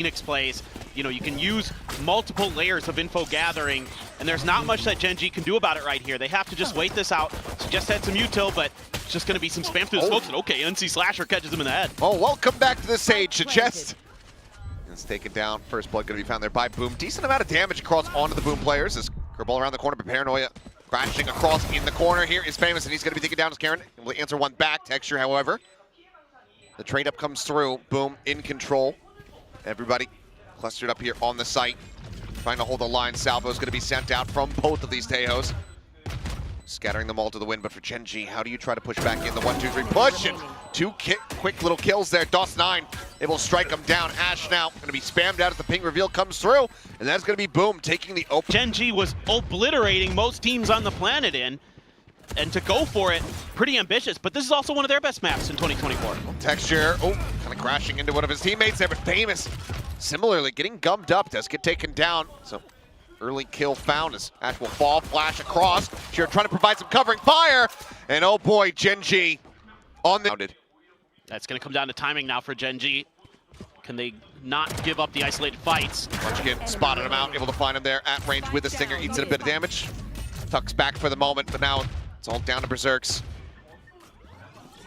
Phoenix plays, you know, you can use multiple layers of info gathering, and there's not much that GENG can do about it right here. They have to just wait this out. Just had some util, but it's just going to be some spam through the smokes, and okay, NC Slasher catches him in the head. Oh, welcome back to the stage. Chest is taken down. First blood going to be found there by Boom. Decent amount of damage across onto the Boom players. As Kerbal around the corner, but Paranoia crashing across in the corner. Here is Famous, and he's going to be taken down as Karen. Will answer one back. Texture, however. The trade up comes through. Boom in control. Everybody clustered up here on the site, trying to hold the line. Salvo's going to be sent out from both of these Tejos, scattering them all to the wind. But for GENG, how do you try to push back in the 1-2-3 push? And two quick little kills there. DOS9 able to strike them down. Ash now going to be spammed out as the ping reveal comes through, and that's going to be Boom taking the open. GENG was obliterating most teams on the planet and to go for it, pretty ambitious, but this is also one of their best maps in 2024. Texture, kind of crashing into one of his teammates there, but Famous similarly getting gummed up, does get taken down. So early kill found as Ash will fall, flash across. Sheer trying to provide some covering fire, and oh boy, GENG on the... That's going to come down to timing now for GENG. Can they not give up the isolated fights? Munchkin spotted him out, able to find him there at range with the Stinger, eats in a bit of damage. Tucks back for the moment, but now it's all down to Berserks.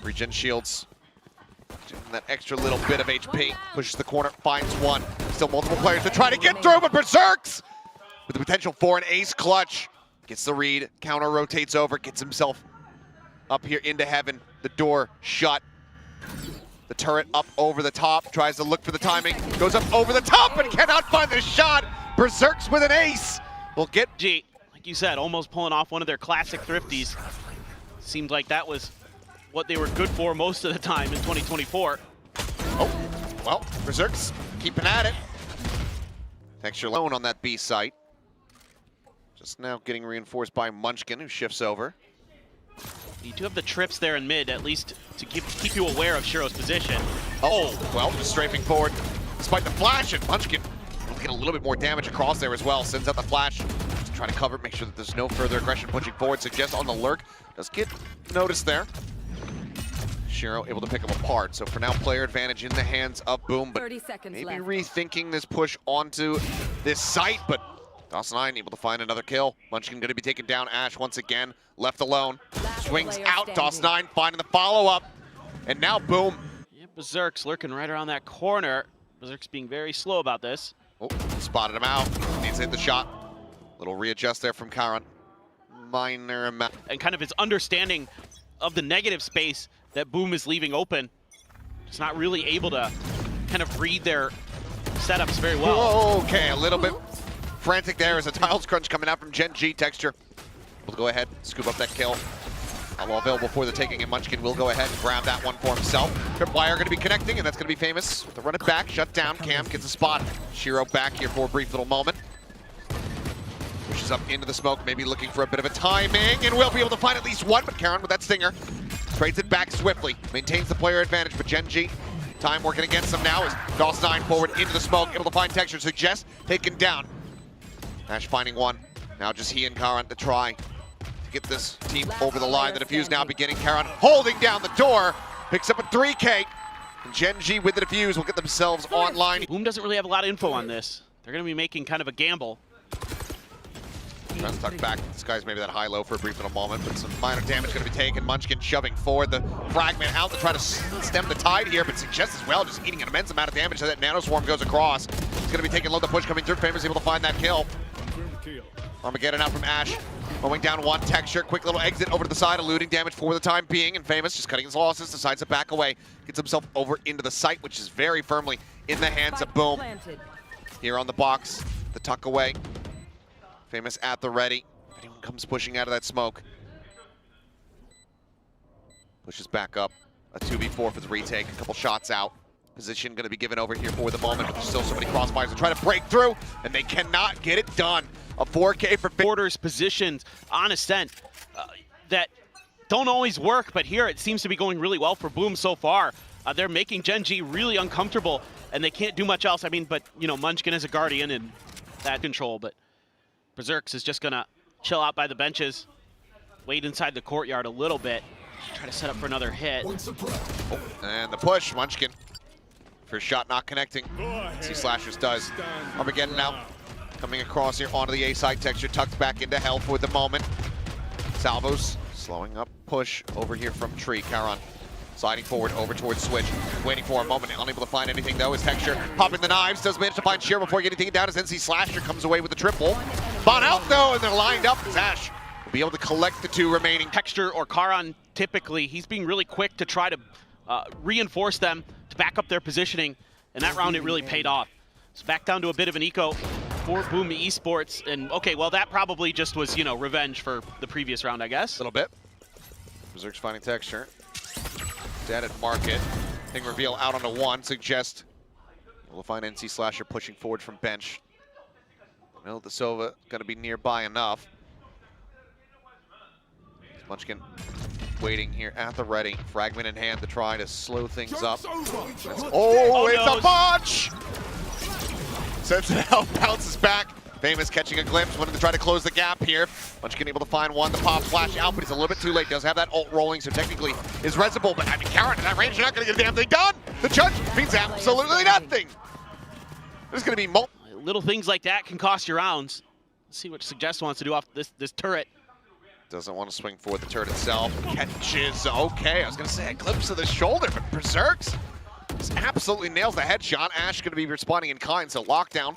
Regen shields. That extra little bit of HP. Pushes the corner, finds one. Still multiple players to try to get through, but Berserks with the potential for an ace clutch. Gets the read, counter rotates over, gets himself up here into heaven. The door shut. The turret up over the top, tries to look for the timing. Goes up over the top, but cannot find the shot. Berserks with an ace. Will get G. Like you said, almost pulling off one of their classic thrifties. Seemed like that was what they were good for most of the time in 2024. Oh, well, Berserks keeping at it. Texture alone on that B site. Just now getting reinforced by Munchkin, who shifts over. You do have the trips there in mid, at least to keep you aware of Shiro's position. Oh, well, just strafing forward. Despite the flash, and Munchkin will get a little bit more damage across there as well. Sends out the flash. Trying to cover, make sure that there's no further aggression pushing forward. Suggests on the lurk. Does get noticed there. Shiro able to pick him apart. So for now, player advantage in the hands of Boom. But maybe left. rethinking this push onto this site. But DOS9 able to find another kill. Munchkin going to be taken down. Ash once again left alone. Swings out. DOS9 finding the follow-up. And now Boom. Yeah, Berserk's lurking right around that corner. Berserk's being very slow about this. Oh, spotted him out. Needs to hit the shot. Little readjust there from Karan. Minor amount. And kind of his understanding of the negative space that Boom is leaving open. It's not really able to kind of read their setups very well. Whoa, okay, a little bit frantic there as a tiles crunch coming out from GENG. Texture will go ahead, scoop up that kill. All available for the taking, and Munchkin will go ahead and grab that one for himself. Tripwire going to be connecting, and that's going to be Famous. To run it back, shut down. Cam gets a spot. Shiro back here for a brief little moment. Pushes up into the smoke, maybe looking for a bit of a timing, and will be able to find at least one, but Karen with that stinger trades it back swiftly, maintains the player advantage, but GENG, time working against them now as DOS9 forward into the smoke, able to find Texture, Suggest, taken down. Ash finding one, now just he and Karen to try to get this team over the line. The defuse now beginning, Karen holding down the door, picks up a 3K, and GENG with the defuse will get themselves online. Boom doesn't really have a lot of info on this. They're going to be making kind of a gamble. Trying to tuck back, this guy's maybe that high-low for a brief little moment, but some minor damage going to be taken. Munchkin shoving forward, the fragment out to try to stem the tide here, but Suggest as well, just eating an immense amount of damage as that Nano Swarm goes across. He's going to be taking low, the push coming through. Famous able to find that kill. Armageddon out from Ash, going down one. Texture, quick little exit over to the side, eluding damage for the time being, and Famous just cutting his losses, decides to back away, gets himself over into the site, which is very firmly in the hands of Boom. Here on the box, the tuck away. Famous at the ready. If anyone comes pushing out of that smoke. Pushes back up. A 2v4 for the retake. A couple shots out. Position going to be given over here for the moment, but there's still so many crossfires to try to break through, and they cannot get it done. A 4K for Borders positions on Ascent that don't always work, but here it seems to be going really well for Boom so far. They're making GENG really uncomfortable, and they can't do much else. I mean, but, you know, Munchkin is a Guardian and that control, but Berserks is just gonna chill out by the benches, wait inside the courtyard a little bit, try to set up for another hit. Oh, and the push, Munchkin First shot not connecting. See Slashers does. Armageddon now coming across here onto the A side. Texture tucked back into hell for the moment. Salvos slowing up push over here from Tree. Charon sliding forward over towards Switch. Waiting for a moment. Unable to find anything though. As Texture popping the knives. Does manage to find Sheer before getting taken down as NC Slasher comes away with the triple. Bon out though, and they're lined up. Zash will be able to collect the two remaining. Texture or Charon, typically, he's being really quick to try to reinforce them to back up their positioning, and that round it really paid off. So back down to a bit of an eco for Boom Esports, and okay, well that probably just was, you know, revenge for the previous round, I guess. A little bit. Berserk's finding Texture. Dead at market. Thing reveal out onto one. Suggest we'll find NC Slasher pushing forward from bench. Well, the Sova gonna be nearby enough. Munchkin waiting here at the ready. Fragment in hand to try to slow things up. Oh, it's no. a punch! Sentinel bounces back. Famous catching a glimpse, wanting to try to close the gap here. Munchkin able to find one. The pop flash out, but he's a little bit too late. Does have that ult rolling, so technically is resible. But I mean, Charon in that range, you're not going to get a damn thing done. The judge means absolutely nothing. There's going to be little things like that can cost you rounds. Let's see what Suggest wants to do off this turret. Doesn't want to swing for the turret itself. Catches, okay. I was going to say a glimpse of the shoulder, but Berserks just absolutely nails the headshot. Ash going to be responding in kind, so lockdown.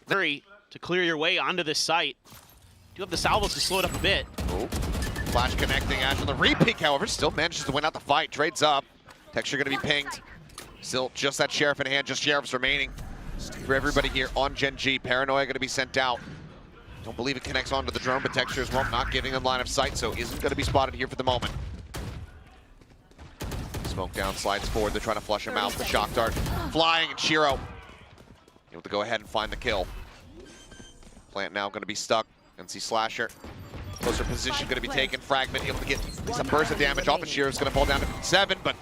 Hurry to clear your way onto this site. Do have the salvos to slow it up a bit. Oh, flash connecting. Ash on the re-peek, however, still manages to win out the fight. Trades up. Texture going to be pinged. Still just that Sheriff in hand, just Sheriffs remaining. For everybody here on Gen G, Paranoia going to be sent out. Don't believe it connects onto the drone, but Texture as well, not giving them line of sight, so isn't going to be spotted here for the moment. Smoke down, slides forward. They're trying to flush him out. The shock dart flying, and Shiro able to go ahead and find the kill. Plant now going to be stuck. NC Slasher. Closer position going to be taken. Fragment able to get some burst of damage off of Shiro's going to fall down to 7, but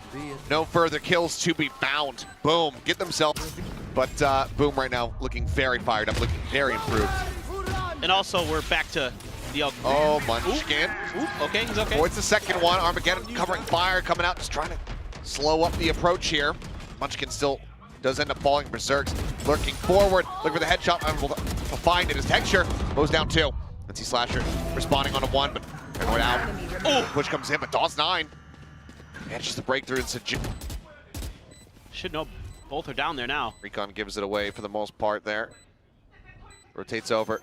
no further kills to be bound. Boom, get themselves. But Boom right now looking very fired up, looking very improved. And also, we're back to the... Oh, Munchkin. Ooh, okay, he's okay. Avoids the second one. Armageddon covering fire, coming out, just trying to slow up the approach here. Munchkin still does end up falling. Berserk's lurking forward. Look for the headshot. Unable to find it. His Texture goes down 2. NC Slasher responding on a 1, but Paranoid out. Oh, push comes in, but DOS9 manages to break through and suggest. Should know both are down there now. Recon gives it away for the most part there. Rotates over.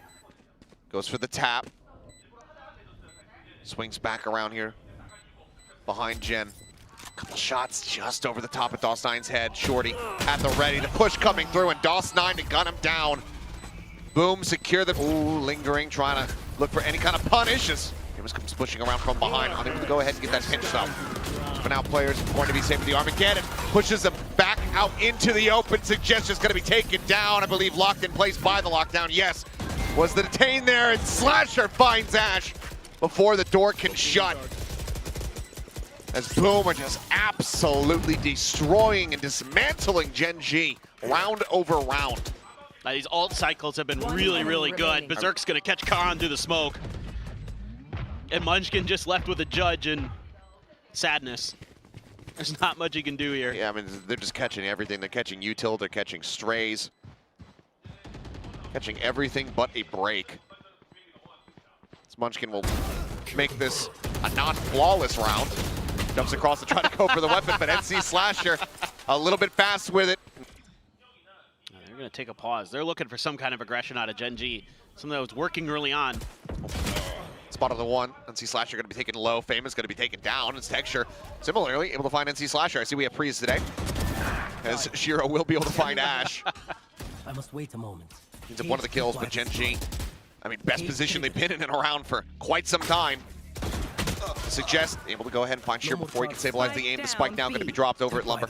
Goes for the tap. Swings back around here. Behind Gen. Couple shots just over the top of DOS9's head. Shorty at the ready. The push coming through, and DOS9 to gun him down. Boom, secure the... Ooh, lingering, trying to look for any kind of punish as Amos comes pushing around from behind. Unable to go ahead and get that pinch stop. But now players going to be safe with the Armageddon. Pushes them back out into the open. Suggestion's going to be taken down. I believe locked in place by the lockdown. Yes. Was the detain there, and Slasher finds Ash before the door can shut. As Boom are just absolutely destroying and dismantling Gen G round over round. These ult cycles have been really, really good. Berserk's gonna catch Charon through the smoke. And Munchkin just left with a judge and sadness. There's not much he can do here. Yeah, I mean, they're just catching everything. They're catching util, they're catching strays. Catching everything but a break. This Munchkin will make this a non-flawless round. Jumps across to try to go for the weapon, but NC Slasher a little bit fast with it. They're going to take a pause. They're looking for some kind of aggression out of Gen G. Something that was working early on. Spot on the 1. NC Slasher going to be taken low. Famous going to be taken down. It's Texture similarly able to find NC Slasher. I see we have Priest today. As Shiro will be able to find Ash. I must wait a moment. Ends up one of the kills, but Gen G, I mean, best position they've been in and around for quite some time. Suggest able to go ahead and find Sheer before he can stabilize the aim. The spike now going to be dropped over at Lumber.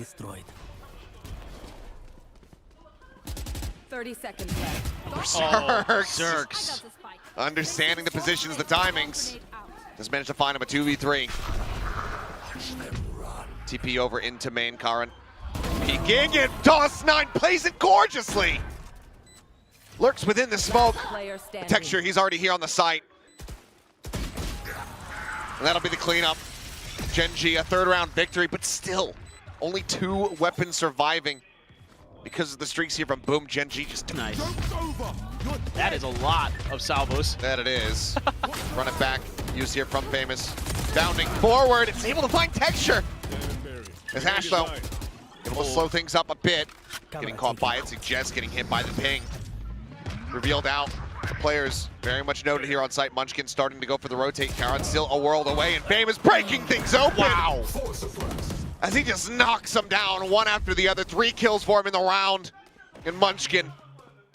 30 seconds left. Berserks. Understanding the positions, the timings. Just managed to find him a 2v3. TP over into main, Charon. Peeking, and DOS9 plays it gorgeously. Lurks within the smoke. The Texture, he's already here on the site. And that'll be the cleanup. Gen G, a 3rd round victory, but still only 2 weapons surviving. because of the streaks here from Boom, GENG just Nice. That is a lot of salvos. that it is. Run it back, used here from Famous. Bounding forward, it's able to find texture. As Ash though, able to slow things up a bit. Getting caught by it, Suggest getting hit by the ping. Revealed out. Players very much noted here on site. Munchkin starting to go for the rotate. Karon still a world away, and Famous breaking things open. Wow. As he just knocks them down one after the other. 3 kills for him in the round. And Munchkin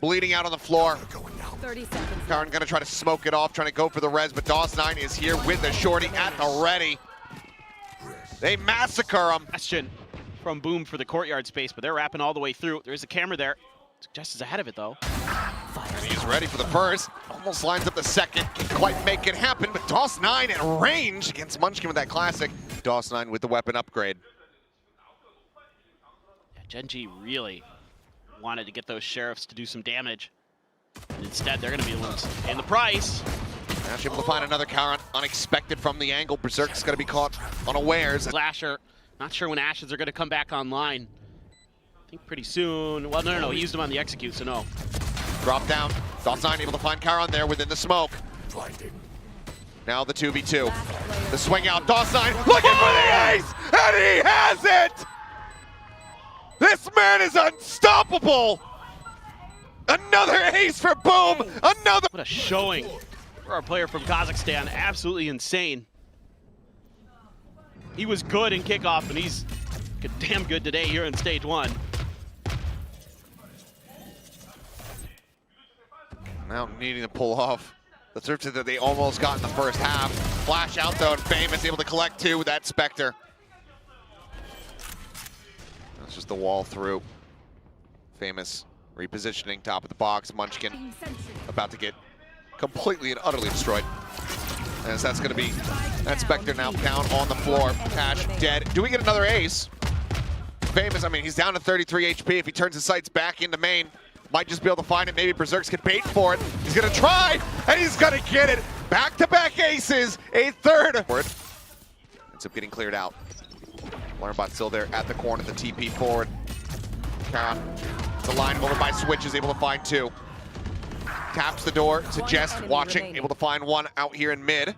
bleeding out on the floor. 30 seconds. Karon gonna try to smoke it off, trying to go for the res, but DOS9 is here with the shorty at the ready. They massacre him. Question from Boom for the courtyard space, but they're wrapping all the way through. There's a camera there. Suggest is ahead of it though. And he's ready for the first. Almost lines up the second. Can't quite make it happen, but DOS9 at range against Munchkin with that classic. DOS9 with the weapon upgrade. Yeah, GENG really wanted to get those sheriffs to do some damage. And instead, they're going to be losing. And the price. Ash able to find another Karon, unexpected from the angle. Berserk's going to be caught unawares. Slasher, not sure when Ashes are going to come back online. I think pretty soon. Well, no, he used them on the execute, so no. Drop down. DOS9 able to find Karon there within the smoke. Now the 2v2. The swing out. DOS9 looking for the ace, and he has it! This man is unstoppable! Another ace for Boom! Another! What a showing for our player from Kazakhstan. Absolutely insane. He was good in kickoff, and he's damn good today here in stage 1. Now needing to pull off the thrift that they almost got in the first half. Flash out though, and Famous able to collect 2 with that Spectre. That's just the wall through. Famous repositioning, top of the box. Munchkin about to get completely and utterly destroyed. As that's going to be that Spectre now down on the floor. Ash dead. Do we get another ace? Famous, I mean, he's down to 33 HP. If he turns his sights back into main, might just be able to find it. Maybe Berserks can bait for it. He's going to try, and he's going to get it. Back-to-back aces, a third. Ends up getting cleared out. Learnbot still there at the corner, the TP forward. Karon, the line over by Switch, is able to find 2. Taps the door, Suggest watching, able to find 1 out here in mid.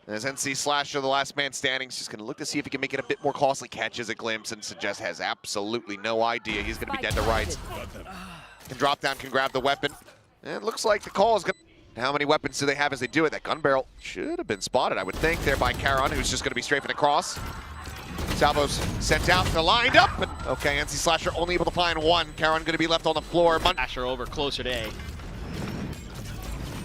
As NC Slasher, the last man standing, is just going to look to see if he can make it a bit more costly. Catches a glimpse, and Suggest has absolutely no idea. He's going to be dead to rights. Can drop down, can grab the weapon. And it looks like the call is going to... How many weapons do they have as they do it? That gun barrel should have been spotted, I would think, there by Karon, who's just going to be strafing across. Salvos sent out, they're lined up, and okay, NC Slasher only able to find 1. Karon going to be left on the floor. Slasher over closer to A.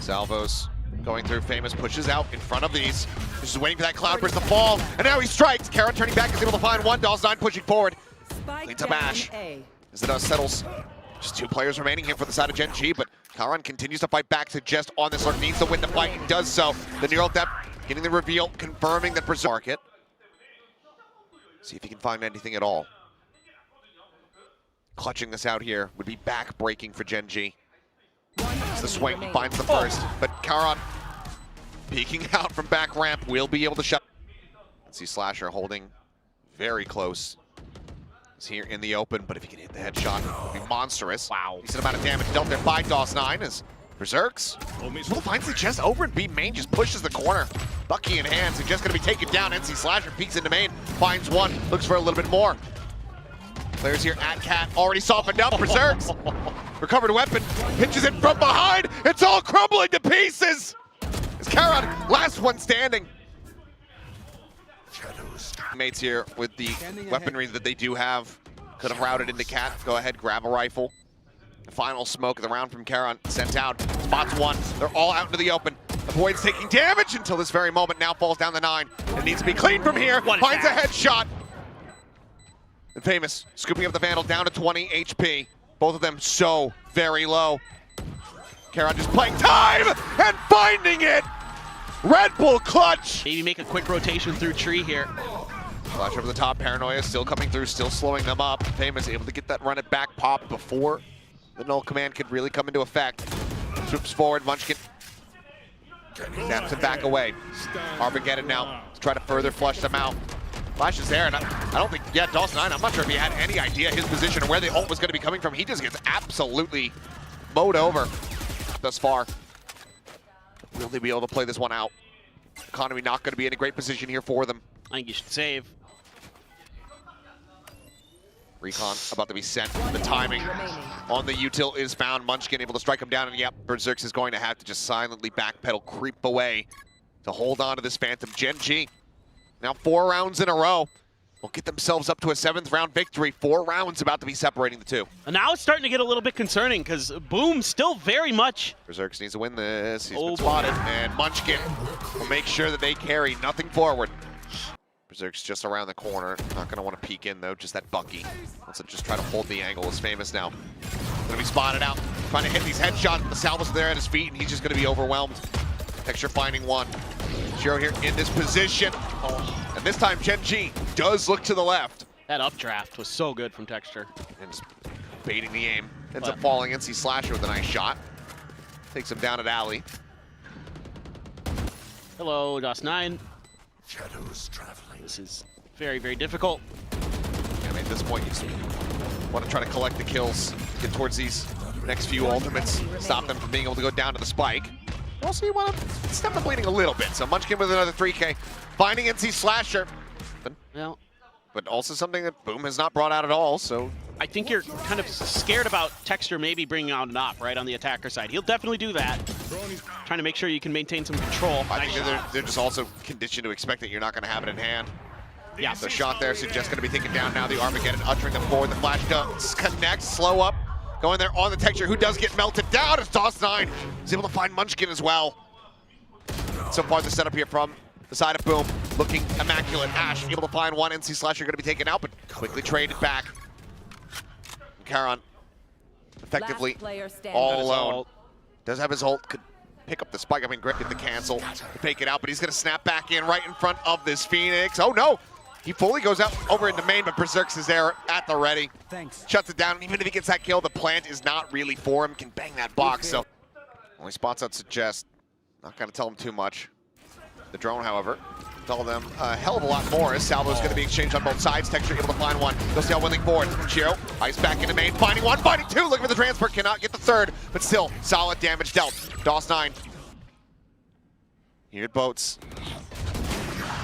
Salvos going through. Famous pushes out in front of these. Just waiting for that Cloudburst to fall, and now he strikes. Karon turning back is able to find 1. DOS9 pushing forward. Leads to Ash. As the dust settles. Just 2 players remaining here for the side of GENG, but Karon continues to fight back. Suggest on this lurk, needs to win the fight, and does so. The neural depth getting the reveal, confirming that Berserk market. See if he can find anything at all. Clutching this out here would be back-breaking for GENG. It's the swing, he finds the first, but Karon peeking out from back ramp will be able to shut. Let's see Slasher holding very close. He's here in the open, but if he can hit the headshot, it would be monstrous. Wow. Decent amount of damage dealt there by DOS9 as Berserks finds the chest over and B main, just pushes the corner. Bucky in hand, so just going to be taken down. NC Slasher peeks into main, finds 1, looks for a little bit more. Players here at Cat already softened up. Berserks, recovered weapon, pitches it from behind. It's all crumbling to pieces. It's Karon, last one standing. Mates here with the weaponry that they do have. Could have routed into Cat. Go ahead, grab a rifle. Final smoke of the round from Karon sent out. Spots 1. They're all out into the open. Avoids taking damage until this very moment. Now falls down the 9. It needs to be clean from here. Finds a headshot. And Famous scooping up the Vandal down to 20 HP. Both of them so very low. Karon just playing time and finding it. Red Bull clutch. Maybe make a quick rotation through tree here. Flash over the top. Paranoia still coming through, still slowing them up. Famous able to get that run it back pop before the null command could really come into effect. Swoops forward, Munchkin snaps him back away. Armageddon now to try to further flush them out. Flash is there, and I don't think, yeah, Dawson9, I'm not sure if he had any idea his position or where the ult was going to be coming from. He just gets absolutely mowed over thus far. Will they be able to play this one out? Economy not going to be in a great position here for them. I think you should save. Recon about to be sent. The timing on the util is found. Munchkin able to strike him down, and yep, Berserks is going to have to just silently backpedal, creep away to hold on to this Phantom. GENG, now 4 rounds in a row, will get themselves up to a 7th round victory. 4 rounds about to be separating the two. And now it's starting to get a little bit concerning because Boom still very much. Berserks needs to win this. He's been spotted, and Munchkin will make sure that they carry nothing forward. Berserk's just around the corner. Not going to want to peek in, though. Just that Bucky. Wants to just try to hold the angle. Is famous now. Going to be spotted out. Trying to hit these headshots. The Salva's there at his feet, and he's just going to be overwhelmed. Texture finding one. Shiro here in this position. Oh. And this time, GENG does look to the left. That updraft was so good from Texture. And just baiting the aim. Ends up falling NC Slasher with a nice shot. Takes him down at alley. Hello, Dawson9. Shadows traveling. This is very, very difficult. Yeah, I mean, at this point, you just want to try to collect the kills, get towards these next few ultimates, stop them from being able to go down to the spike. Also, you want to step the bleeding a little bit. So Munchkin with another 3K, finding NC Slasher. But also something that Boom has not brought out at all, so. I think you're kind of scared about Texture maybe bringing out an op, right, on the attacker side. He'll definitely do that. Trying to make sure you can maintain some control. I think they're just also conditioned to expect that you're not going to have it in hand. Yeah. The shot there, so just going to be taken down now. The Armageddon uttering them forward. The flash does connect, slow up. Going there on the Texture, who does get melted down as Dawson9 is able to find Munchkin as well. So far, the setup here from the side of Boom, looking immaculate. Ash able to find one. NC Slasher going to be taken out, but quickly traded back. And Charon effectively all alone. Does have his ult, could pick up the spike. I mean, Greg get the cancel to take it out, but he's going to snap back in right in front of this Phoenix. Oh no! He fully goes out over into main, but Berserks is there at the ready. Thanks. Shuts it down. Even if he gets that kill, the plant is not really for him. Can bang that box. So only spots I'd suggest. Not going to tell him too much. The drone, however, tell them a hell of a lot more as Salvo's going to be exchanged on both sides. Texture able to find one. They'll see how willing forward. Shiro, ice back into main. Finding one, finding two. Looking for the transfer. Cannot get the third, but still solid damage dealt. DOS9. Here at Boats.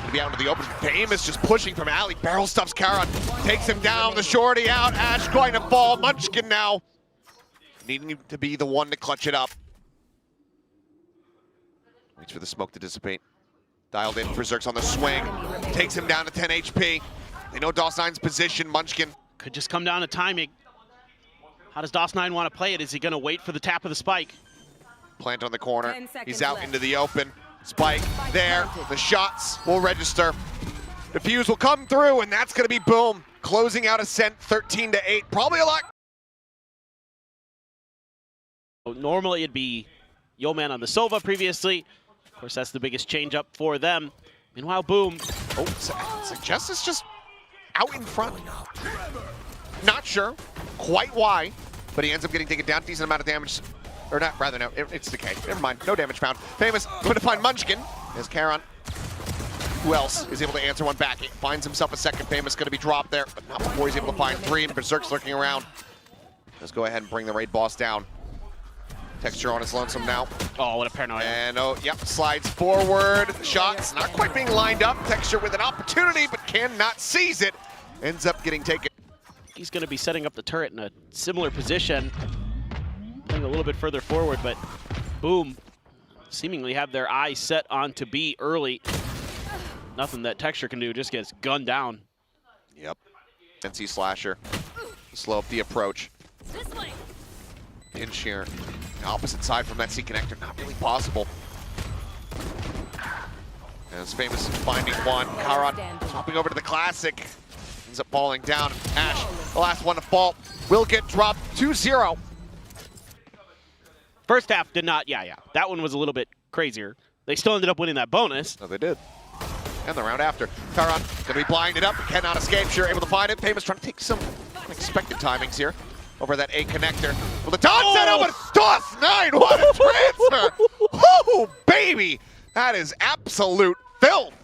Gonna be out into the open. Famous just pushing from alley. Barrel stuffs Charon. Takes him down. The shorty out. Ash going to fall. Munchkin now needing to be the one to clutch it up. Waits for the smoke to dissipate. Dialed in. Berserk's on the swing. Takes him down to 10 HP. They know DOS9's position. Munchkin. Could just come down to timing. How does DOS9 want to play it? Is he going to wait for the tap of the spike? Plant on the corner. He's out into the open. Spike there. The shots will register. The fuse will come through, and that's going to be Boom. Closing out Ascent 13-8. Probably a lot. Normally it'd be Yo-Man on the Sova previously. Of course, that's the biggest change up for them. Meanwhile, Boom. Oh, Justice just out in front. Not sure quite why, but he ends up getting taken down. Decent amount of damage. Or not, rather, no, it's decay. Never mind, no damage found. Famous going to find Munchkin as Charon. Who else is able to answer one back? He finds himself a second. Famous going to be dropped there, but not before he's able to find three. And Berserk's lurking around. Let's go ahead and bring the raid boss down. Texture on his lonesome now. Oh, what a paranoia. And oh, yep, slides forward. Shots not quite being lined up. Texture with an opportunity, but cannot seize it. Ends up getting taken. He's going to be setting up the turret in a similar position. Playing a little bit further forward, but Boom seemingly have their eyes set on to B early. Nothing that Texture can do, just gets gunned down. Yep. NC Slasher. Slow up the approach. Pinch here. Opposite side from that C connector, not really possible. As Famous finding one. Charon hopping over to the Classic. Ends up falling down. Ash, the last one to fall, will get dropped 2-0. First half did not, yeah. That one was a little bit crazier. They still ended up winning that bonus. No, they did. And the round after. Charon gonna be blinded up, cannot escape. Sure, able to find it. Famous trying to take some unexpected timings here. Over that A connector. Well, the dot set up, but DOS9, what a transfer! Oh, baby! That is absolute filth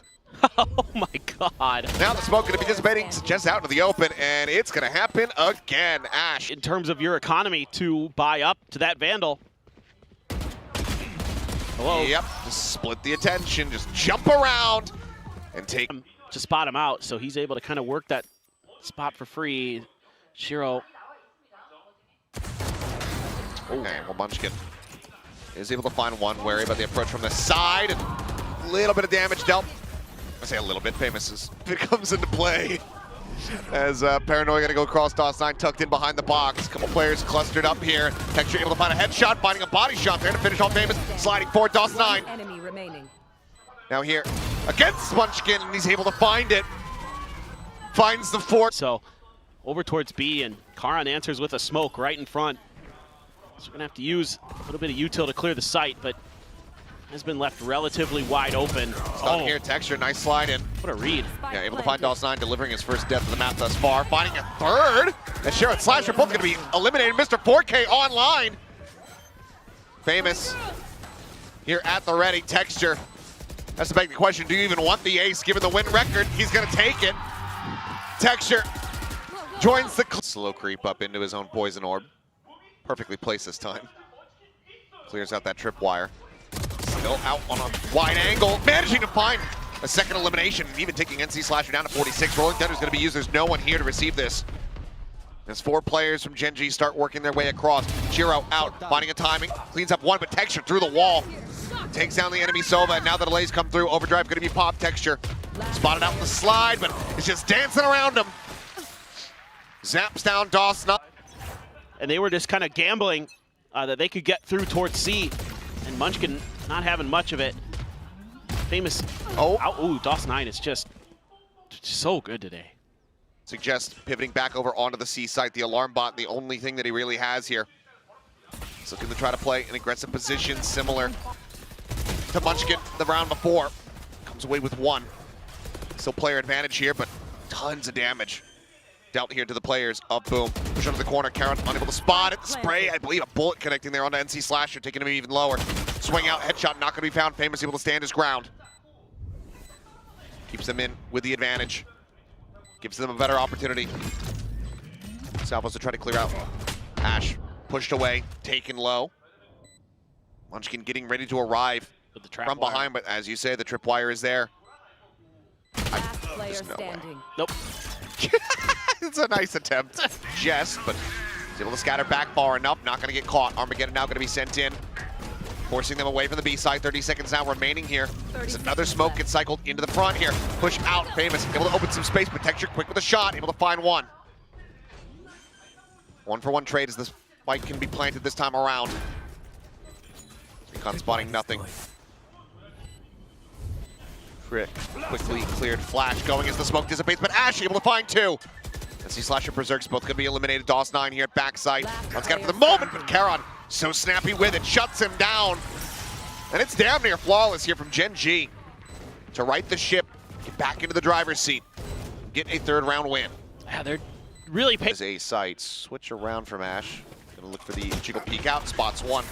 Oh my god. Now the smoke going to be dissipating just out into the open, and it's going to happen again. Ash. In terms of your economy to buy up to that Vandal. Hello. Yep, just split the attention, just jump around and take. To spot him out, so he's able to kind of work that spot for free. Shiro. Okay, well, Munchkin is able to find one, wary about the approach from the side, and a little bit of damage dealt. I say a little bit, Famous it comes into play. As Paranoia gonna go across DOS9, tucked in behind the box. Couple players clustered up here. Texture able to find a headshot, finding a body shot there to finish off Famous, sliding forward DOS9. Enemy remaining. Now here against Munchkin, and he's able to find it. Finds the fort. So over towards B, and Karan answers with a smoke right in front. So we're gonna have to use a little bit of util to clear the site, but has been left relatively wide open. Down here, Texture, nice slide in. What a read. Yeah, able to find DOS9, delivering his first death of the map thus far. Finding a third. And Shiro and Slash are both going to be eliminated. Mr. 4K online. Famous here at the ready. Texture. That's to beg the question, do you even want the ace given the win record? He's going to take it. Texture joins the slow creep up into his own poison orb. Perfectly placed this time. Clears out that tripwire. Still out on a wide angle, managing to find a second elimination, and even taking NC Slasher down to 46. Rolling Thunder is going to be used. There's no one here to receive this. As 4 players from GENG start working their way across. Shiro out, finding a timing, cleans up one, but Texture through the wall. Takes down the enemy Sova, and now the delays come through. Overdrive going to be popped. Texture spotted out in the slide, but it's just dancing around him. Zaps down DOS9. And they were just kind of gambling that they could get through towards C, and Munchkin not having much of it. Famous. Oh. Ooh, DOS9 is just so good today. Suggest pivoting back over onto the C site. The alarm bot, the only thing that he really has here. He's looking to try to play an aggressive position similar to Munchkin the round before. Comes away with 1. Still player advantage here, but tons of damage dealt here to the players of Boom. Push under the corner, Karan unable to spot it. The spray, I believe a bullet connecting there onto NC Slasher, taking him even lower. Swing out, headshot, not gonna be found. Famous able to stand his ground. Keeps them in with the advantage. Gives them a better opportunity. Salvos to try to clear out. Ash pushed away, taken low. Munchkin getting ready to arrive With the trap from behind, but as you say, the tripwire is there. Last player there's no way. standing. Nope. It's a nice attempt, Jess, but he's able to scatter back far enough. Not going to get caught. Armageddon now going to be sent in, forcing them away from the B side. 30 seconds now remaining here. There's another smoke gets cycled into the front here. Push out, Famous, able to open some space, but Texture quick with a shot, able to find one. 1-for-1 trade as this fight can be planted this time around. Recon spotting nothing. Quickly cleared Flash going as the smoke dissipates, but Ash able to find 2. NC Slasher Berserks both going to be eliminated. DOS9 here at backside. Let's get it for the moment, but Karan so snappy with it, shuts him down. And it's damn near flawless here from GENG to right the ship, get back into the driver's seat, get a 3rd round win. Yeah, they're really As a site, switch around from Ash. Gonna look for the jiggle peek out, spots 1.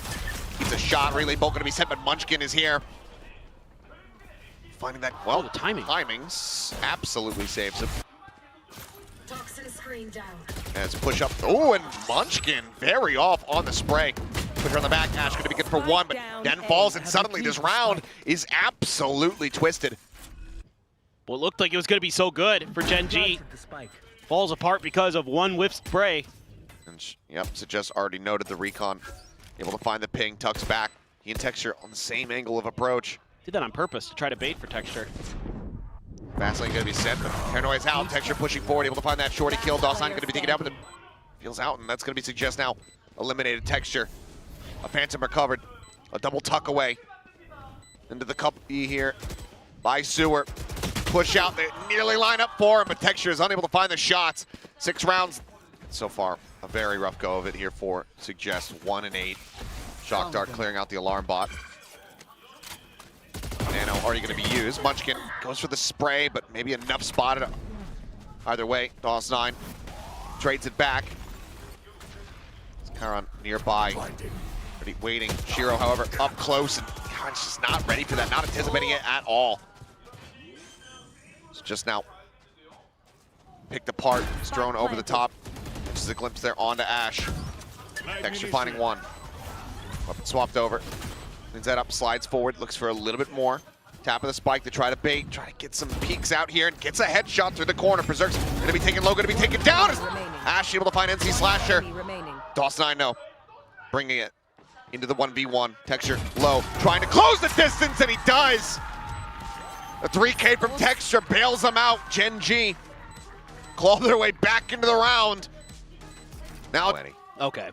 Keeps a shot, relay bolt gonna be sent, but Munchkin is here. Finding that, well, the timing. Timings absolutely saves him. Toxin screen down. As push up, oh, and Munchkin very off on the spray. Push her on the back, Ash gonna be good for 1, but then falls, and suddenly this round is absolutely twisted. Well, it looked like it was going to be so good for GENG. Falls apart because of 1 whiff spray. And yep, Suggest already noted the recon. Able to find the ping, tucks back. He and Texture on the same angle of approach. Did that on purpose to try to bait for Texture. Fastlane gonna be set, but Paranoia's out. Texture pushing forward, able to find that shorty kill. DOS9 gonna be taken out, but it feels out, and that's gonna be Suggest now. Eliminated Texture. A Phantom recovered. A double tuck away. Into the cup E here by Sewer. Push out, they nearly line up for him, but Texture is unable to find the shots. 6 rounds so far. A very rough go of it here for Suggest. 1 and 8. Shock Dart clearing out the alarm bot. Nano already going to be used. Munchkin goes for the spray, but maybe enough spotted. Either way, DOS9 trades it back. Karan nearby, waiting. Shiro, however, up close, and Karan's just not ready for that, not anticipating it at all. It's just now picked apart. It's thrown over the top. Just a glimpse there onto Ash. Texture finding one. Weapon swapped over. Cleans that up, slides forward, looks for a little bit more. Tap of the spike to try to bait, try to get some peeks out here, and gets a headshot through the corner. Berserk's gonna be taken low, gonna be taken down. Ash able to find NC Slasher. Dawson, I know. Bringing it into the 1v1. Texture low, trying to close the distance, and he does. A 3K from Texture bails him out. GENG claw their way back into the round. Now, Okay.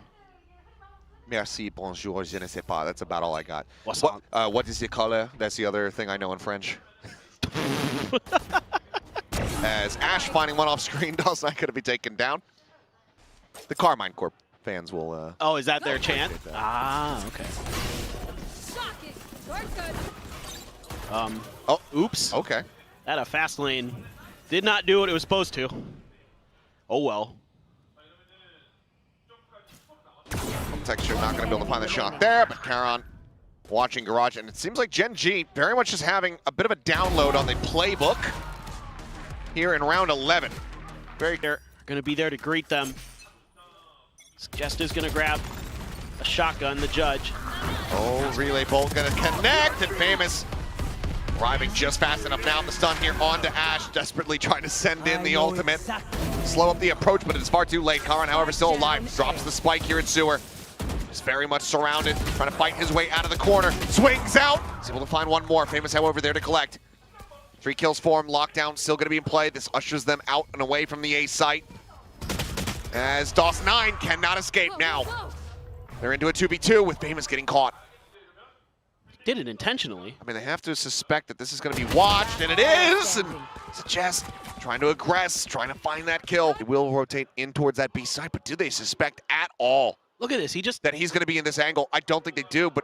merci, bonjour, je ne sais pas. That's about all I got. What is your color? That's the other thing I know in French. As Ash finding one off screen, Dawson not going to be taken down. The Carmine Corp fans will. Oh, is that their chant? That. Ah, okay. Oh, oops. okay. That a fast lane. Did not do what it was supposed to. Oh well. Texture not going to be able to find the shot there, but Karon watching Garage, and it seems like GENG very much just having a bit of a download on the playbook here in round 11. They're going to be there to greet them. Jest is going to grab a shotgun, the judge. Oh, relay bolt going to connect, and Famous arriving just fast enough now. The stun here onto Ash, desperately trying to send in the ultimate. Slow up the approach, but it's far too late. Karon, however, still alive. Drops the spike here at Sewer. Is very much surrounded, trying to fight his way out of the corner. Swings out. He's able to find one more. Famous, however, there to collect. 3 kills for him. Lockdown still going to be in play. This ushers them out and away from the A site. As Dawson9 cannot escape now. They're into a 2v2 with Famous getting caught. Did it intentionally. I mean, they have to suspect that this is going to be watched, and it is! And Jest trying to aggress, trying to find that kill. They will rotate in towards that B side, but do they suspect at all Look at this. He just that he's going to be in this angle? I don't think they do, but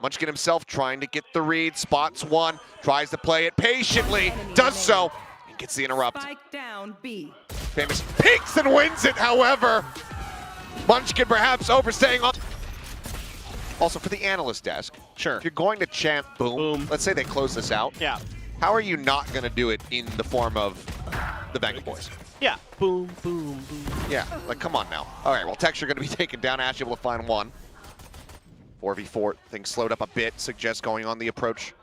Munchkin himself trying to get the read, spots one, tries to play it patiently, does so, and gets the interrupt. Spike down B. Famous peeks and wins it, however. Munchkin perhaps overstaying on. Also, for the analyst desk, Sure. if you're going to chant boom, Boom. let's say they close this out, Yeah. how are you not going to do it in the form of the Banger Boys? Yeah. Boom, boom, boom. Yeah, like, come on now. All right, well, Texture going to be taken down. Ash able to find one. 4v4, things slowed up a bit. Suggests going on the approach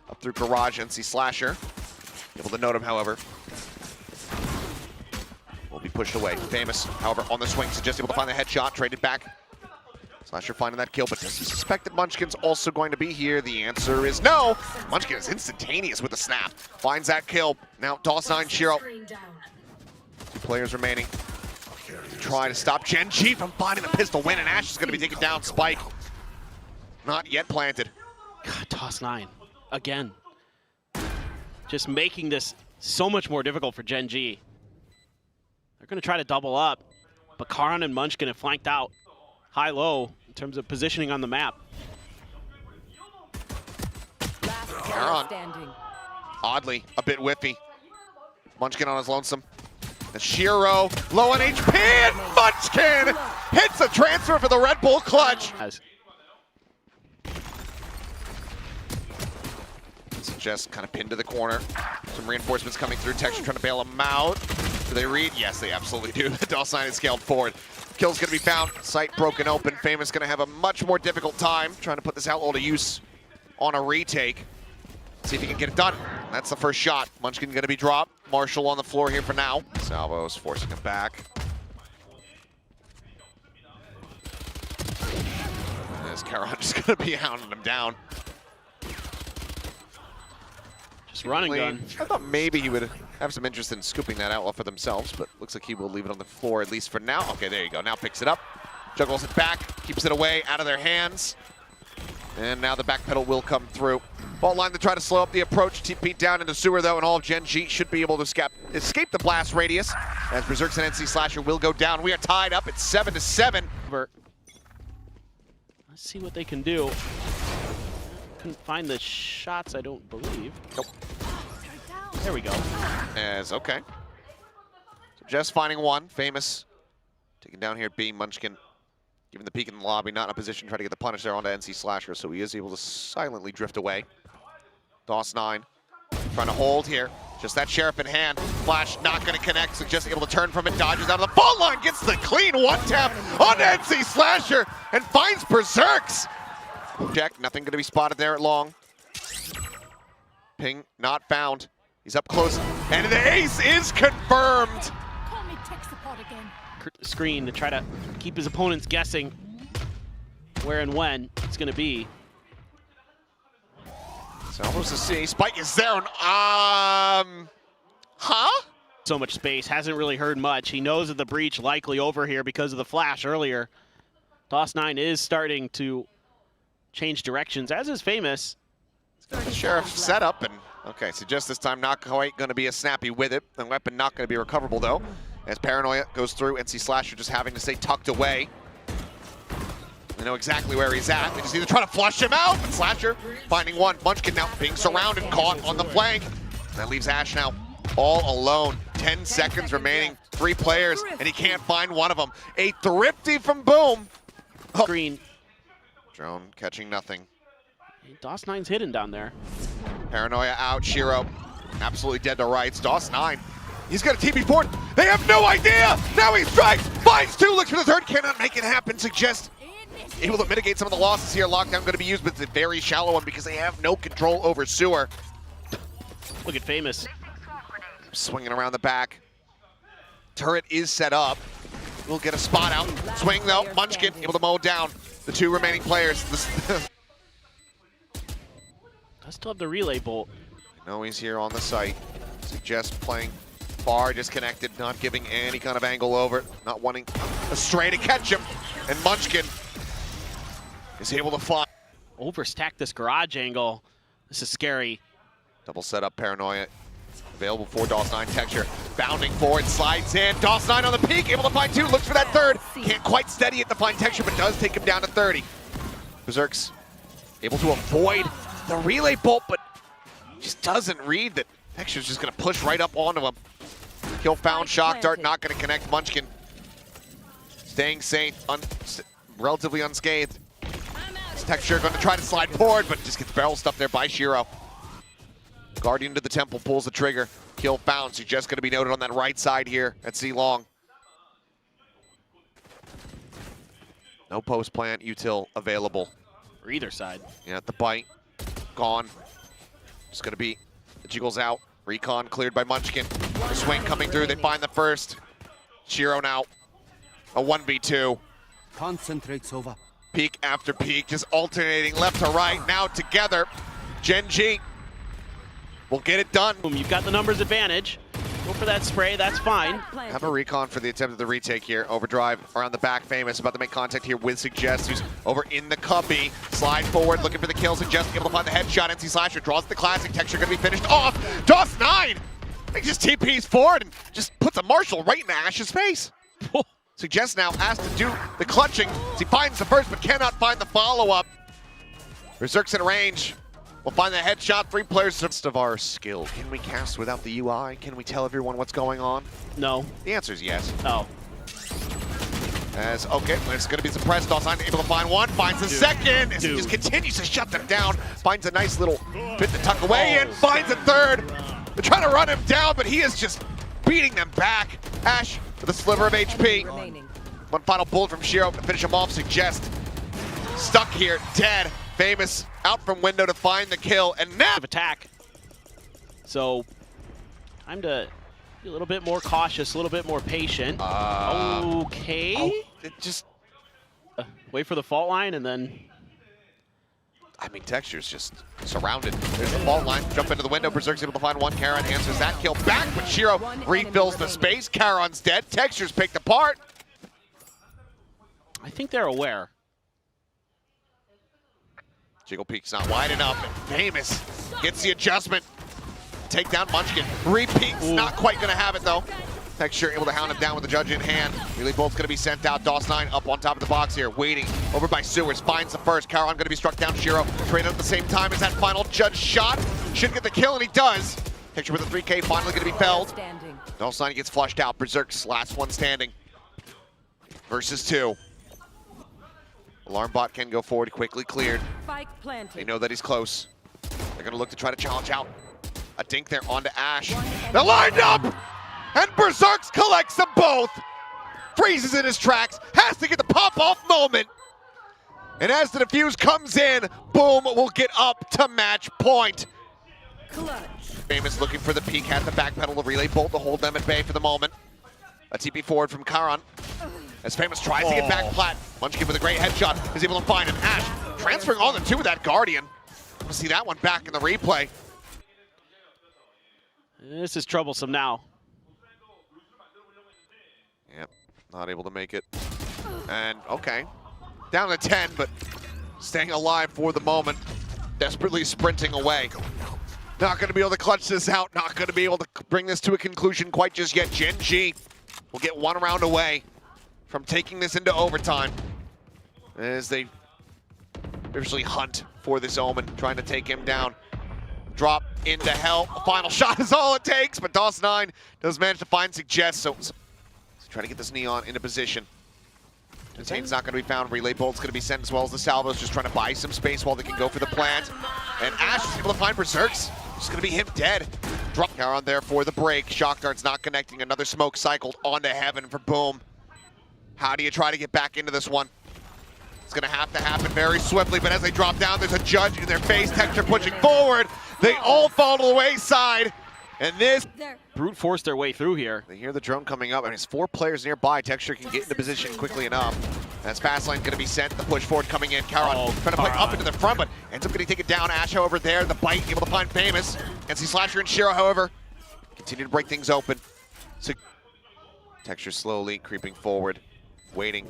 up through Garage. NC Slasher able to note him, however. Will be pushed away. Famous, however, on the swing. Suggests able to find the headshot. Traded back. Slasher finding that kill, but does he suspect that Munchkin's also going to be here? The answer is no. Munchkin is instantaneous with the snap. Finds that kill. Now Dawson9, Shiro. 2 players remaining. Try to stop GENG from finding the pistol win, and Ash is going to be taken down. Spike not yet planted. God, Toss9 again. Just making this so much more difficult for GENG. They're going to try to double up, but Karon and Munchkin have flanked out high-low in terms of positioning on the map. Karon, oddly, a bit whiffy. Munchkin on his lonesome. And Shiro, low on HP, and Munchkin hits a transfer for the Red Bull clutch. Just kind of pinned to the corner. Some reinforcements coming through. Texture trying to bail them out. Do they read? Yes, they absolutely do. Dawson9 is scaled forward. Kill's going to be found. Site broken open. Famous going to have a much more difficult time trying to put this outlaw to use on a retake. See if he can get it done. That's the first shot. Munchkin going to be dropped. Marshall on the floor here for now. Salvo's forcing him back. As Karon just going to be hounding him down. Just running gun. I thought maybe he would have some interest in scooping that outlaw for themselves, but looks like he will leave it on the floor, at least for now. Okay, there you go. Now picks it up, juggles it back, keeps it away, out of their hands. And now the back pedal will come through. Fault line to try to slow up the approach. TP down into Sewer, though, and all of GENG should be able to escape the blast radius, as Berserks and NC Slasher will go down. We are tied up at 7-7. Let's see what they can do. Couldn't find the shots, I don't believe. Nope. There we go. Okay. So just finding one. Famous taken down here at B. Munchkin giving the peek in the lobby, not in a position to try to get the punish there onto NC Slasher, so he is able to silently drift away. Dawson9 trying to hold here. Just that Sheriff in hand. Flash not going to connect, so just able to turn from it, dodges out of the fault line, gets the clean one-tap on NC Slasher, and finds Berserks. Jack, nothing going to be spotted there at long. Ping not found. He's up close, and the ace is confirmed. Call me tech support again. Screen to try to keep his opponents guessing where and when it's going to be. So almost to see. Spike is there. So much space, hasn't really heard much. He knows of the breach likely over here because of the flash earlier. DOS9 is starting to change directions, as is Famous. The Sheriff set up, and okay, so just this time not quite going to be as snappy with it. The weapon not going to be recoverable though, as Paranoia goes through. NC Slasher just having to stay tucked away. They know exactly where he's at. They just need to try to flush him out. But Slasher finding one. Munchkin now being surrounded, caught on the flank. That leaves Ash now all alone. 10 seconds remaining. 3 players, and he can't find one of them. A thrifty from Boom. Oh. Green. Drone catching nothing. DOS9's hidden down there. Paranoia out. Shiro absolutely dead to rights. DOS9. He's got a TP forward. They have no idea. Now he strikes. Finds 2. Looks for the third. Cannot make it happen. Suggest able to mitigate some of the losses here. Lockdown going to be used, but it's a very shallow one because they have no control over Sewer. Look at Famous. Swinging around the back. Turret is set up. We'll get a spot out. Swing though. Munchkin able to mow down the 2 remaining players. Does still have the relay bolt. No, he's here on the site. Suggest playing far, disconnected, not giving any kind of angle over, not wanting a stray to catch him. And Munchkin is able to fly. Overstack this garage angle. This is scary. Double setup, Paranoia. Available for DOS9 texture. Bounding forward, slides in. DOS9 on the peak, able to find 2, looks for that third. Can't quite steady it to find texture, but does take him down to 30. Berserk's able to avoid the relay bolt, but just doesn't read that texture's just gonna push right up onto him. Kill found, shock dart, not gonna connect. Munchkin staying safe, relatively unscathed. Texture going to try to slide forward, but just gets barrel stuffed there by Shiro. Guardian to the temple, pulls the trigger. Kill found, so just going to be noted on that right side here at C Long. No post plant util available. For either side. Yeah, the bite, gone. Just going to be, the jiggles out. Recon cleared by Munchkin. The swing coming through, they find the first. Shiro now, a 1v2. Concentrate's over. Peak after peak, just alternating left to right. Now together, GENG will get it done. Boom, you've got the numbers advantage. Go for that spray, that's fine. Have a recon for the attempt at the retake here. Overdrive around the back, Famous about to make contact here with Suggest, who's over in the cubby. Slide forward, looking for the kill. Suggest able to find the headshot. NC Slasher draws the classic. Texture gonna be finished off. DOS9! He just TPs forward and just puts a Marshall right in Ash's face. Suggest now asked to do the clutching as he finds the first but cannot find the follow-up. Berserk's in range. We'll find the headshot. 3 players of our skill. Can we cast without the UI? Can we tell everyone what's going on? No. The answer is yes. Oh. As, okay, it's going to be suppressed. DOS9 able to find one, finds the second, as he just continues to shut them down. Finds a nice little bit to tuck away in, finds a third. They're trying to run him down, but he is just beating them back. Ash with a sliver of HP. One final bullet from Shiro to finish him off. Suggest stuck here, dead. Famous out from window to find the kill, and now attack. So time to be a little bit more cautious, a little bit more patient. Okay. Oh, it just wait for the fault line and then. I mean, Texture's just surrounded. There's the fault line. Jump into the window. Berserk's able to find one. Charon answers that kill back, but Shiro refills the space. Charon's dead. Texture's picked apart. I think they're aware. Jiggle Peak's not wide enough. Famous gets the adjustment. Take down Munchkin. 3 peaks, not quite going to have it though. Texture able to hound him down with the judge in hand. Relay bolt's going to be sent out. DOS9 up on top of the box here, waiting over by Sewers. Finds the first. Charon going to be struck down. Shiro trade at the same time as that final judge shot. Should get the kill, and he does. Texture with a 3K finally going to be felled. DOS9 gets flushed out. Berserk's last one standing. Versus 2. Alarm bot can go forward, quickly cleared. They know that he's close. They're going to look to try to challenge out. A dink there onto Ash. They're lined up! And Berserks collects them both! Freezes in his tracks, has to get the pop-off moment! And as the defuse comes in, Boom will get up to match point. Clutch. Famous looking for the peek, has the backpedal, the relay bolt to hold them at bay for the moment. A TP forward from Karan. As Famous tries to get back plat. Munchkin with a great headshot is able to find him. Ash transferring on the two with that Guardian. We'll see that one back in the replay. This is troublesome now. Yep, not able to make it. And okay, down to 10, but staying alive for the moment. Desperately sprinting away. Not going to be able to clutch this out. Not going to be able to bring this to a conclusion quite just yet. GENG will get one round away from taking this into overtime as they officially hunt for this Omen, trying to take him down. Drop into hell. A final shot is all it takes, but DOS9 does manage to find Suggest, so trying to get this Neon into position. Contain's not going to be found. Relay Bolt's going to be sent as well as the Salvos, just trying to buy some space while they can go for the plant. And Ash is able to find Berserks. It's going to be him dead. Drop Karan there for the break. Shock Dart's not connecting. Another smoke cycled onto Heaven for Boom. How do you try to get back into this one? It's going to happen very swiftly, but as they drop down, there's a judge in their face. Texture pushing forward. They all fall to the wayside. And this Brute forced their way through here. They hear the drone coming up, and there's 4 players nearby. Texture can get into position quickly enough. That's Fastlane going to be sent. The push forward coming in. Karan trying to play up into the front, but ends up getting taken down. Ash, however, there. The bite, able to find Famous. NC Slasher and Shiro, however, continue to break things open. So Texture slowly creeping forward, waiting.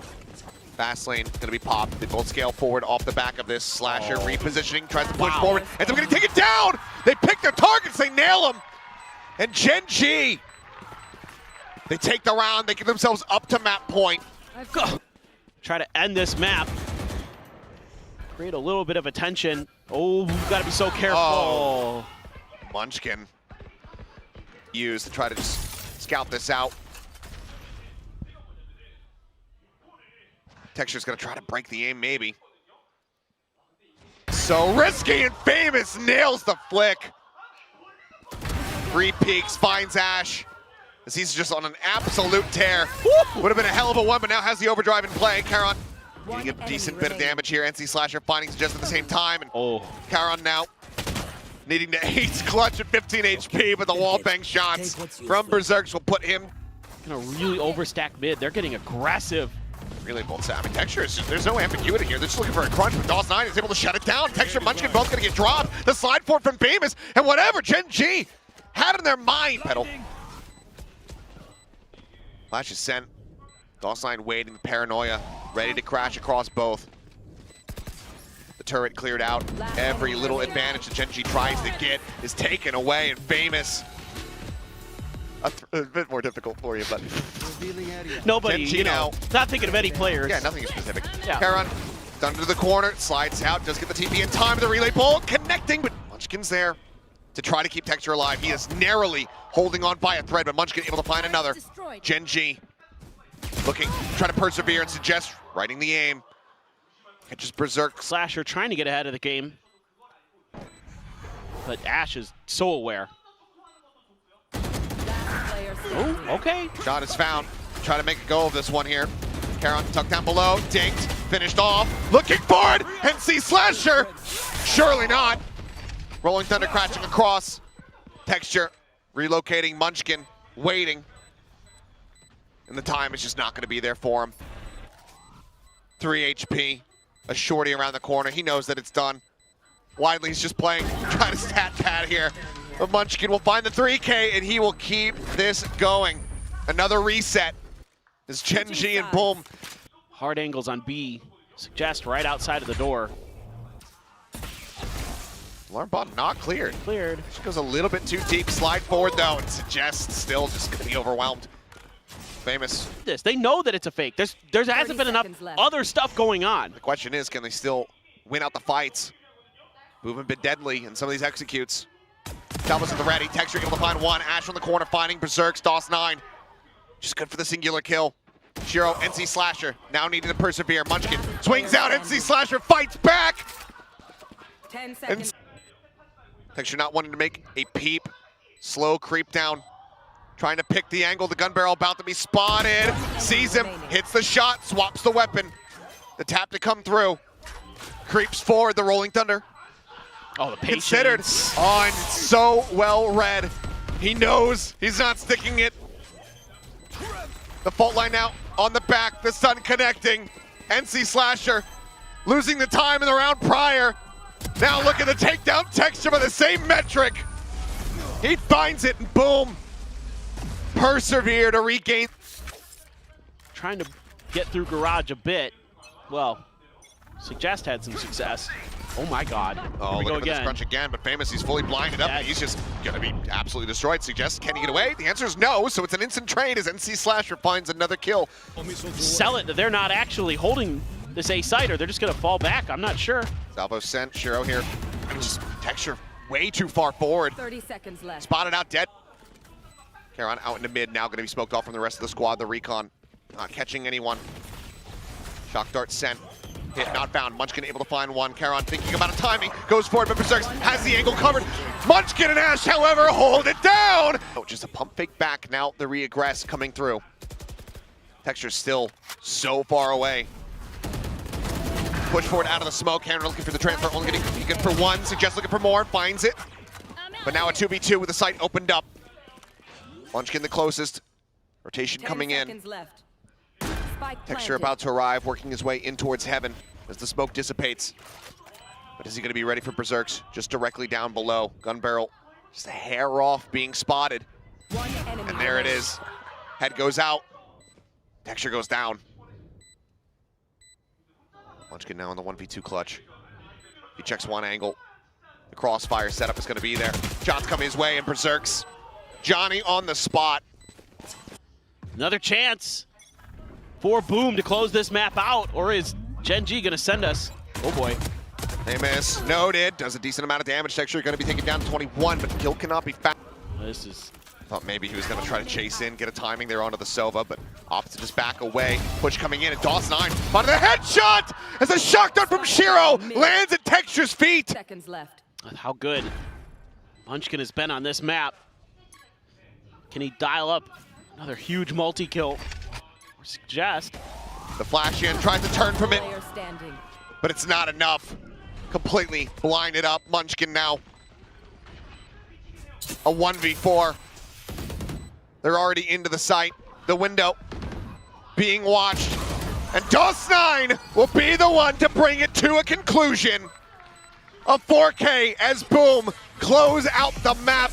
Fastlane going to be popped. They both scale forward off the back of this. Slasher repositioning, tries to push forward. Ends up getting taken down. They pick their targets. They nail them. And GENG, they take the round, they get themselves up to map point. Try to end this map. Create a little bit of attention. Oh, we've got to be so careful. Oh. Munchkin used to try to just scout this out. Texture's gonna try to break the aim, maybe. So risky, and Famous nails the flick. 3 peaks, finds Ash, as he's just on an absolute tear. Would have been a hell of a one, but now has the overdrive in play. Karan getting a decent bit of damage here. NC Slasher finding just at the same time. And Karan now needing to ace clutch at 15 HP, but the wallbang shots from Berserks will put him. Gonna really overstack mid. They're getting aggressive. Really bold set. I mean, Texture is there's no ambiguity here. They're just looking for a crunch, but DOS9 is able to shut it down. Texture, Munchkin both gonna get dropped. The slide forward from Famous, and whatever GENG had in their mind. Pedal. Flash is sent. DOS9 waiting, the paranoia, ready to crash across both. The turret cleared out. Every little advantage that GENG tries to get is taken away, and Famous. A bit more difficult for you, but Nobody, GENG you know, now. not thinking of any players. Yeah, nothing specific. Yeah. Karan done to the corner, slides out, does get the TP in time with the relay ball, connecting, but Munchkin's there to try to keep Texture alive. He is narrowly holding on by a thread, but Munchkin able to find another. GENG looking, trying to persevere and Suggest writing the aim. Catches Berserk. Slasher trying to get ahead of the game, but Ash is so aware. Oh, okay. Shot is found. Try to make a go of this one here. Karan tucked down below, dinked, finished off, looking forward, NC Slasher. Surely not. Rolling Thunder crashing across. Texture relocating, Munchkin waiting. And the time is just not going to be there for him. 3 HP, a shorty around the corner. He knows that it's done. Widely's just playing, trying to stat pad here. But Munchkin will find the 3K and he will keep this going. Another reset as GENG and Boom. Hard angles on B. Suggest right outside of the door. Alarm bot not cleared. Cleared. She goes a little bit too deep. Slide forward though, and Suggest still just gonna be overwhelmed. Famous. They know that it's a fake. There hasn't been enough other stuff going on. The question is, can they still win out the fights? Moving bit deadly in some of these executes. Salvos at the ready. Texture able to find one. Ash on the corner finding Berserks. DOS9. Just good for the singular kill. Shiro, NC Slasher, now needing to persevere. Munchkin swings out. NC Slasher fights back. 10 seconds. Texture not wanting to make a peep Slow creep down. Trying to pick the angle. The gun barrel about to be spotted. Sees him. Hits the shot. Swaps the weapon. The tap to come through. Creeps forward. The Rolling Thunder. Oh, the patience. Considered. Oh, and so well read. He knows he's not sticking it. The fault line now on the back. The stun connecting. NC Slasher losing the time in the round prior. Now look at the takedown texture by the same metric. He finds it and boom. Persevere to regain. Trying to get through garage a bit. Well, Suggest had some success. Oh my God. Oh, Here we look go at this again. crunch again, but Famous, he's fully blinded up Yeah. and he's just gonna be absolutely destroyed. Suggest, can he get away? The answer is no, so it's an instant trade as NC Slasher finds another kill. Sell it that they're not actually holding this A site, or they're just gonna fall back. I'm not sure. Salvo sent, Shiro here. Just texture way too far forward. 30 seconds left. Spotted out dead. Caron out into mid, now gonna be smoked off from the rest of the squad. The recon not catching anyone. Shock dart sent. Hit not found. Munchkin able to find one. Caron thinking about a timing. Goes forward, but Berserk has the angle covered. Munchkin and Ash, however, hold it down. Oh, just a pump fake back. Now the re-aggress coming through. Texture's still so far away. Push forward out of the smoke. Caron looking for the transfer. Only getting good for one. Suggest looking for more. Finds it. But now a 2v2 with the site opened up. Munchkin the closest. Rotation 10 coming in. seconds left. Spike Texture planted. about to arrive, working his way in towards heaven as the smoke dissipates. But is he going to be ready for Berserks? Just directly down below. Gun barrel just a hair off being spotted. One enemy And there it is. Head goes out. Texture goes down. Munchkin now in the 1v2 clutch. He checks one angle. The crossfire setup is going to be there. Shots come his way and Berserks. Johnny on the spot. Another chance for Boom to close this map out, or is GENG gonna send us? Oh boy. They miss. Noted. Does a decent amount of damage. Texture going to be taken down to 21, but kill cannot be found. This is Thought maybe he was going to try to chase in, get a timing there onto the Sova, but opts to just back away. Push coming in, and DOS9 onto the headshot as a shock dart from Shiro lands at Texture's feet. seconds left. how good Munchkin has been on this map. Can he dial up another huge multi-kill? Or Suggest. The flash in, tries to turn from it, Player standing. but it's not enough. Completely blinded up. Munchkin now. A 1v4. They're already into the site. The window being watched. And DOS9 will be the one to bring it to a conclusion. A 4K as Boom close out the map.